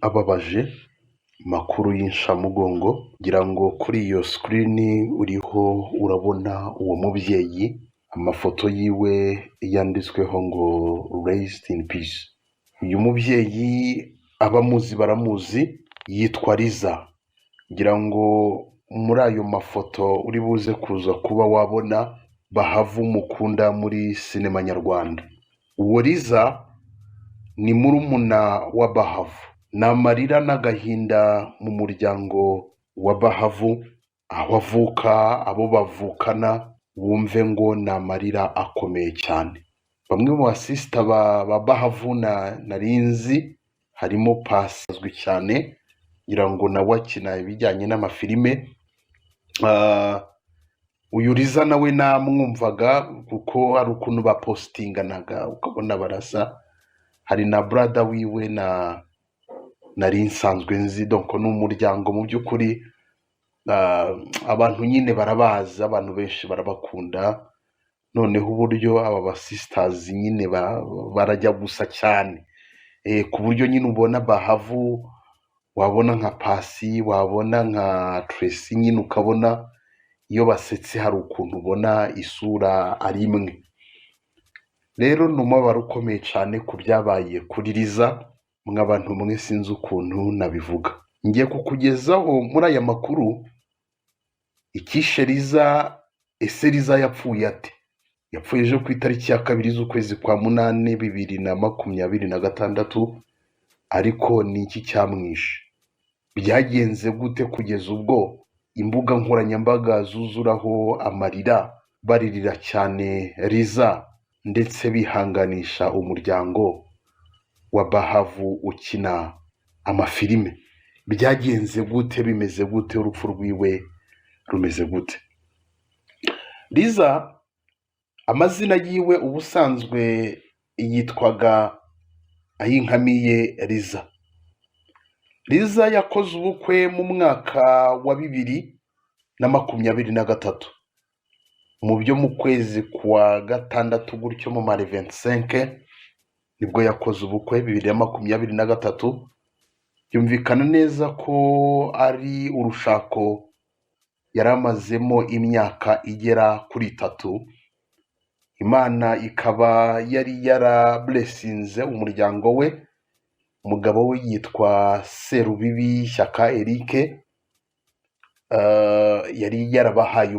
ababaje, makuru y'inshamugongo, ngira ngo kuri iyo sikirini uriho urabona uwo mubyeyi, amafoto yiwe yanditsweho ngo rest in peace. Uyu mubyeyi abamuzi baramuzi, yitwa Liza. Ngira ngo muri ayo mafoto uri buze kuza kuba wabona Bahavu mukunda muri sinema nyarwanda. Uwo Liza ni murumuna wa Bahavu. Ni amarira n'agahinda mu muryango wa Bahavu, aho avuka, abo bavukana, wumve ngo ni amarira akomeye cyane. Bamwe mu basisita ba Bahavu narinzi harimo Pasi azwi cyane, ngira ngo nawe akina ibijyanye n'amafilime. Uyu Liza nawe namwumvaga kuko hari ukuntu bapositinganaga ukabona barasa. Hari na brada wiwe nari nsanzwe nzi, donc ni umuryango mu by'ukuri. Abantu nyine barabazi, abantu benshi barabakunda. Noneho uburyo aba basisters nyine barajya gusa cyane, ku buryo nyine ubona Bahavu, wabona nka Pasi, wabona nka Tracy, nyine ukabona iyo basetse hari ukuntu ubona isura ari imwe. Rero ni umubabaro ukomeye cyane ku byabaye kuri Liza, mw'abantu mwe sinzi ukuntu nabivuga. Ngiye kukugezaho muri aya makuru icyishe Liza. Ese Liza yapfuye ate? Yapfuye ejo ku itariki ya 2 z'ukwezi kwa munane 2026. Ariko ni iki cyamwishe? Byagenze gute kugeza ubwo imbuga nkoranyambaga zuzuraho amarira, baririra cyane Liza, ndetse bihanganisha umuryango wa Bahavu ukina amafilime? Byagenze gute? Bimeze gute? Urupfu rwiwe rumeze gute? Liza amazina yiwe ubusanzwe yitwaga Ayinkamiye Liza. Liza yakoze ubukwe mu mwaka wa 2023, mu byo mu kwezi kwa gatandatu gutyo mu mare 25 nibwo yakoze ubukwe 2023. Byumvikana neza ko ari urushako yaramazemo imyaka igera kuri 3. Imana ikaba yari blessinze umuryango we. Umugabo we yitwa Serubibi Shyaka Eric, yari yarabahaye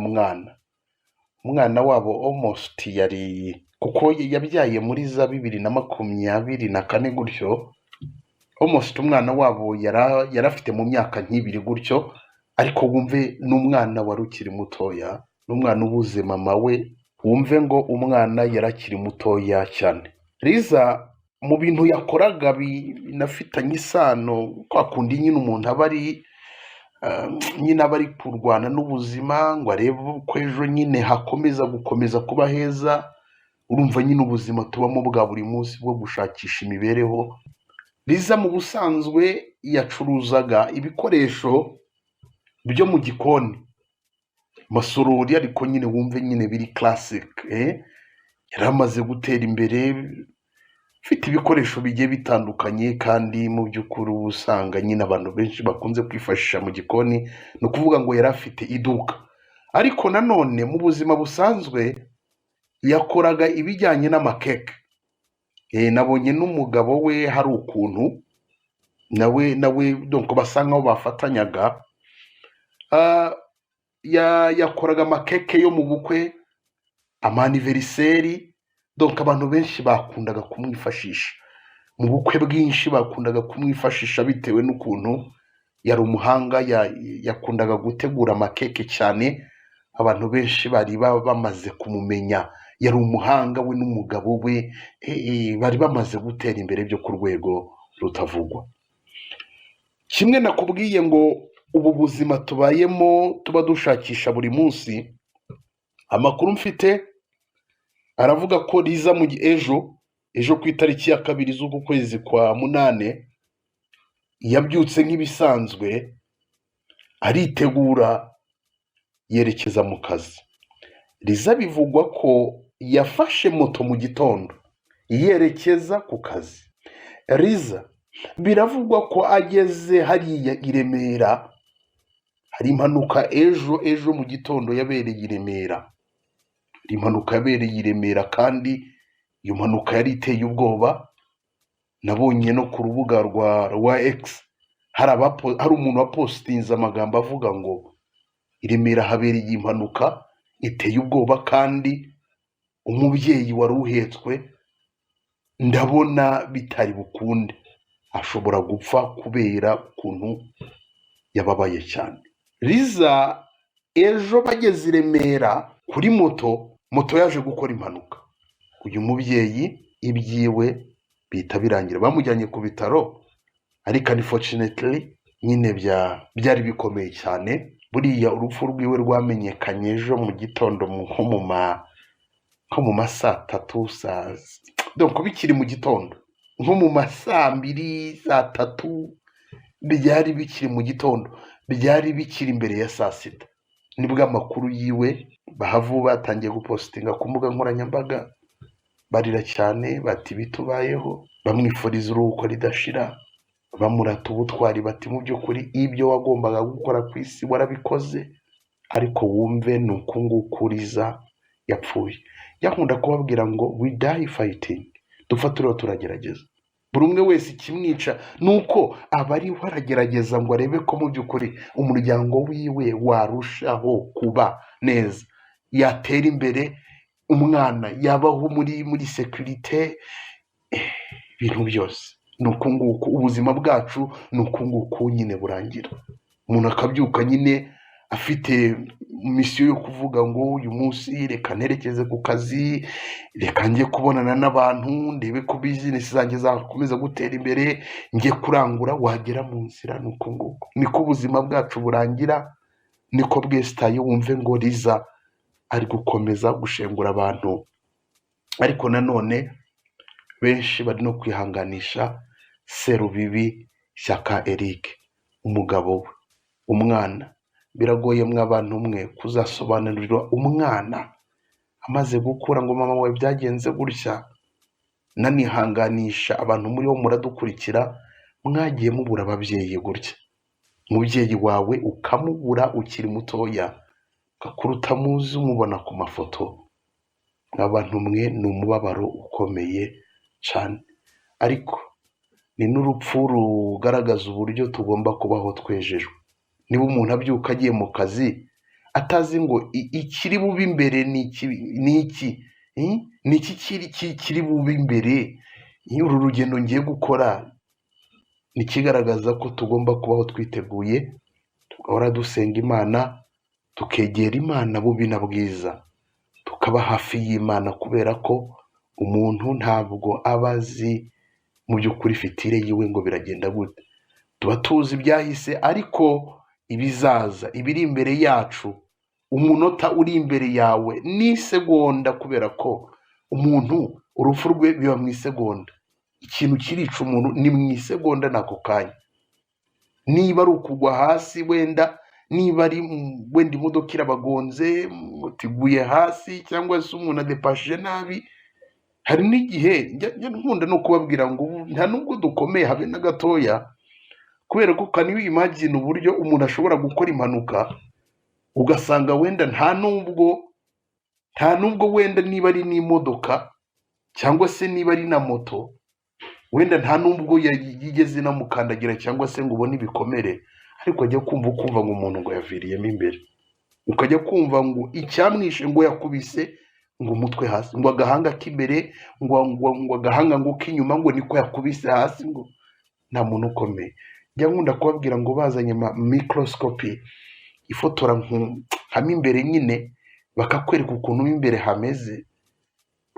umwana wabo almost yari, kuko yabyaye muri za 2024 gutyo, almost umwana wabo yarafite mu myaka nk'ibiri gutyo. Ariko wumve n'umwana wari ukiri mutoya, n'umwana ubuze mama we, wumve ngo umwana yarakiri mutoya cyane. Liza mu bintu yakoraga binafitanye isano, kwa kundi nyine umuntu aba ari kurwana n'ubuzima ngo arebe ko ejo nyine gukomeza kuba heza. Urumva nyine ubuzima tubamo bwa buri munsi bwo gushakisha imibereho. Liza mu busanzwe yacuruzaga ibikoresho byo mu gikoni, masorori, ariko nyine wumve nyine biri classic. Yaramaze gutera imbere, ufite ibikoresho bigiye bitandukanye, kandi mu by'ukuri usanga nyine abantu benshi bakunze kwifashisha mu gikoni. Ni ukuvuga ngo yari afite iduka. Ariko nanone mu buzima busanzwe yakoraga ibijyanye n'amakeke. Nabonye n'umugabo we hari ukuntu nawe donc basa nkaho bafatanyaga. Yakoraga amakeke yo mu bukwe, amaniveriseri. Donc abantu benshi bakundaga kumwifashisha mu bukwe bwinshi, bakundaga kumwifashisha bitewe n'ukuntu yari umuhanga. Yakundaga gutegura amakeke cyane. Abantu benshi bari bamaze kumumenya, yari umuhanga we n'umugabo we, bari bamaze gutera imbere byo ku rwego rutavugwa. Kimwe nakubwiye ngo ubu buzima tubayemo tuba dushakisha buri munsi, amakuru mfite aravuga ko Liza mu ejo ku itariki ya 2 z'uku kwezi kwa munane yabyutse nk'ibisanzwe, aritegura yerekeza mu kazi. Liza bivugwa ko yafashe moto mu gitondo yerekeza ku kazi. Liza biravugwa ko ageze hariya i Remera, hari impanuka ejo mu gitondo yabereye i Remera, hari impanuka yabereye i Remera kandi iyo mpanuka yari iteye ubwoba. Nabonye no ku rubuga rwa X hari umuntu wapositinze amagambo avuga ngo i Remera habereye impanuka iteye ubwoba kandi umubyeyi wari uhetswe ndabona bitari bukunde, ashobora gupfa kubera ukuntu yababaye cyane. Liza ejo bageze i Remera kuri moto yaje gukora impanuka. Uyu mubyeyi ibyiwe bihita birangira, bamujyanye ku bitaro ariko unfortunately nyine byari bikomeye cyane. Buriya urupfu rwiwe rwamenyekanye ejo mu gitondo nko mu ma saa tatu donc bikiri mu gitondo nko mu ma saa mbiri saa tatu, byari bikiri mu gitondo, byari bikiri imbere ya saa sita nibwo amakuru yiwe bahavu batangiye gupositinga ku mbuga nkoranyambaga, barira cyane bati bitubayeho, bamwifuriza uruhuko ridashira, bamurata ubutwari bati mu by'ukuri ibyo wagombaga gukora ku isi warabikoze, ariko wumve ni uku nguku Liza yapfuye. Yakunda kubabwira ngo we die fighting, dupfa turiho turagerageza. Buri umwe wese ikimwica nuko aba ariho aragerageza ngo arebe ko mu by'ukuri umuryango wiwe warushaho kuba neza, yatera imbere, umwana yabaho muri securite, ibintu byose ni uku nguku ubuzima bwacu ni uku nguku nyine burangira. Umuntu akabyuka nyine afite misiyo yo kuvuga ngo uyu munsi reka nerekeze ku kazi, reka njye kubonana n'abantu, ndebe ko bizinesi zanjye zakomeza gutera imbere, njye kurangura. Wagera mu nzira ni uku nguku, niko ubuzima bwacu burangira, niko bwesitaye. Wumve ngo Liza ari gukomeza gushengura abantu, ariko nanone benshi bari no kwihanganisha Serubibi Shyaka Eric, umugabo we, umwana. Biragoye mw'abantu mwe kuzasobanurira umwana amaze gukura ngo mama we byagenze gutya. Nanihanganisha abantu muri bo muradukurikira, mwagiye mubura ababyeyi gutya, umubyeyi wawe ukamubura ukiri mutoya, gakuruta muzi umubona ku mafoto. Mw'abantu mwe ni umubabaro ukomeye cyane, ariko ni n'urupfu rugaragaza uburyo tugomba kubaho twejejwe. Niba umuntu abyuka agiye mu kazi atazi ngo ikiri bube imbere ni iki kiri bube imbere, uru rugendo ngiye gukora ni ikigaragaza ko tugomba kubaho twiteguye, tugahora dusenga Imana, tukegera Imana bubi na bwiza, tukaba hafi y'Imana, kubera ko umuntu ntabwo aba azi mu by'ukuri fitire yiwe ngo biragenda gute. Tuba tuzi ibyahise, ariko ibizaza, ibiri imbere yacu, umunota uri imbere yawe ni segonda, kubera ko umuntu urupfu rwe biba mu isegonda. Ikintu kirica umuntu ni mu isegonda n'ako kanya. Niba ari ukugwa hasi, wenda niba ari wenda imodoka irabagonze mutiguye hasi, cyangwa se umuntu adepashije nabi, hari n'igihe nkunda no kubabwira ngo nta nubwo dukomeye habe na gatoya, kubera ko can you imagine uburyo umuntu ashobora gukora impanuka ugasanga wenda nta nubwo wenda niba ari n'imodoka cyangwa se niba ari na moto, wenda nta nubwo yigeze inamukandagira cyangwa se ngo ubone ibikomere, ariko ajya kumva ngo umuntu ngo yaviriyemo imbere, ukajya kumva ngo icyamwishe ngo yakubise ngo umutwe hasi, ngo agahanga k'imbere, ngo agahanga ngo k'inyuma ngo niko yakubise hasi. Ngo nta muntu ukomeye. Njya nkunda kubabwira ngo bazanye microscope ifotora nkamo imbere nyine, bakakwereka ukuntu imbere hameze,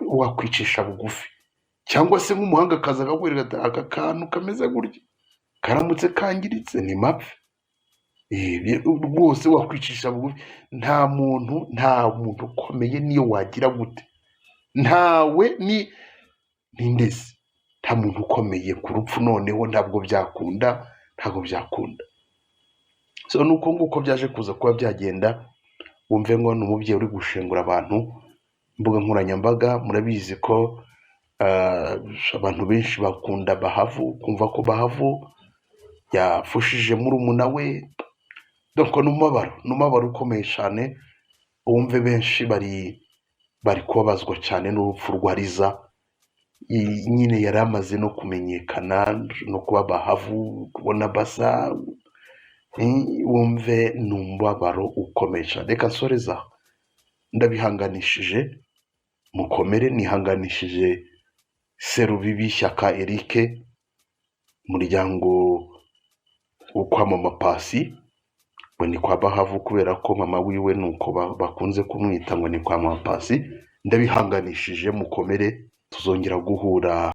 wakwicisha bugufi. Cyangwa se nk'umuhanga akaza akakwereka aka kantu kameze gutya karamutse kangiritse ni mapfe, rwose wakwicisha bugufi. Nta muntu ukomeye niyo wagira gute, ntawe ni ndetse nta muntu ukomeye ku rupfu. Noneho ntabwo byakunda. So nuko nguko byaje kuza kuba byagenda. Wumve ngo ni umubyeyi uri gushengura abantu, imbuga nkoranyambaga murabizi ko Ah, abantu benshi bakunda Bahavu, kumva ko Bahavu yapfushije murumuna we, donc n'umubabaro ukomeye cyane. Wumve benshi bari kubabazwa cyane n'urupfu rwa Liza. Nyine yari amaze no kumenyekana no kuba Bahavu, kubona basa, wumve ni umubabaro ukomeye cyane. Reka nsoreza aho. Ndabihanganishije, mukomere. Nihanganishije Serubibi Shyaka Eric, umuryango wo kwa mama Pasi, ngo ni kwa Bahavu kubera ko mama wiwe nuko bakunze kumwita ngo ni kwa mama Pasi. Ndabihanganishije, mukomere, tuzongera guhura